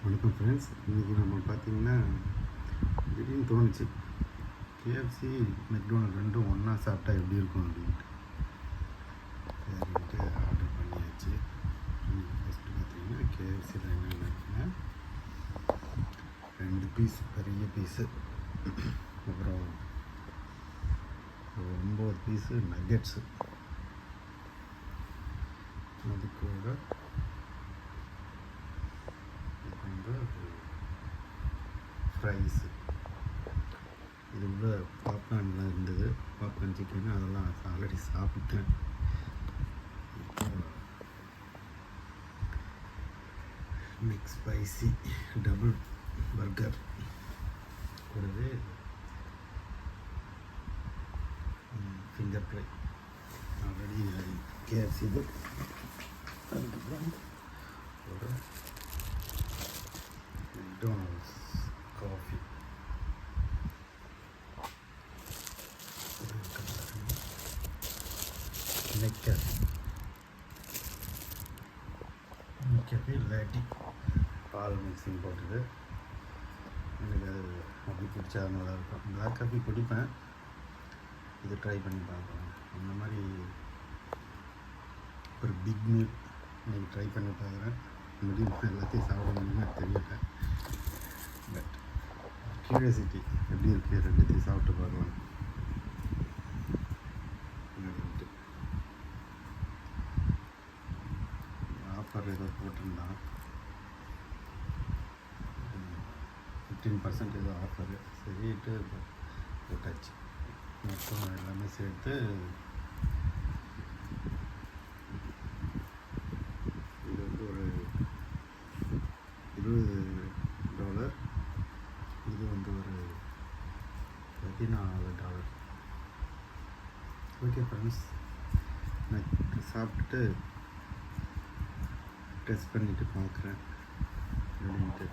வணக்கம் ஃப்ரெண்ட்ஸ். இன்றைக்கி நம்ம பார்த்திங்கன்னா திடீர்னு தோணுச்சு கேஎஃப்சி மெக்டோனல்ட் ரெண்டும் ஒன்றா சாப்பிட்டா எப்படி இருக்கும் அப்படின்ட்டு ஆர்டர் பண்ணியாச்சு. ஃபஸ்ட்டு பார்த்திங்கன்னா கேஎஃப்சியில் என்னென்ன இருக்குன்னா 2 பீஸ் பெரிய பீஸு, அப்புறம் 9 பீஸு நக்கெட்ஸு, அது கூட ஃப்ரைஸு, இது உள்ள பாப்கார்ன்லாம் இருந்தது. பாப்கார்ன் சிக்கன் அதெல்லாம் ஆல்ரெடி சாப்பிட்டேன். மிக்ஸ் ஸ்பைசி டபுள் பர்கர் கூடவே ஃபிங்கர் ஃப்ரை ஆல்ரெடி கேஎஃப்சி இது. அதுக்கப்புறம் ஒரு மெக்டோனல்ட்ஸ் காஃபி, நெக்கஃபே லேட்டி பால் மிக்சிங் போட்டது. எனக்கு அது அப்படி பிடிச்சா நல்லாயிருக்கும். பிளாக் காஃபி குடிப்பேன், இது ட்ரை பண்ணி பார்க்கலாம். அந்த மாதிரி ஒரு பிக் மீல் இன்றைக்கி ட்ரை பண்ணி பார்க்குறேன். முடியும் எல்லாத்தையும் சாப்பிட முடியுமா தெரியல, பட் க்யூரியாசிட்டி எப்படி இருக்குது, ரெண்டுத்தையும் சாப்பிட்டு பார்க்கலாம். ஆஃபர் ஏதோ போட்டிருந்தான், 15% ஏதோ ஆஃபரு. சரிட்டு போட்டாச்சு. மொத்தம் எல்லாமே சேர்த்து இது வந்து ஒரு $20, இது வந்து ஒரு $14. ஓகே ஃப்ரெண்ட்ஸ், நான் சாப்பிட்டுட்டு டெஸ்ட் பண்ணிவிட்டு பார்க்குறேன் அப்படின்ட்டு.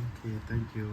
Okay, thank you.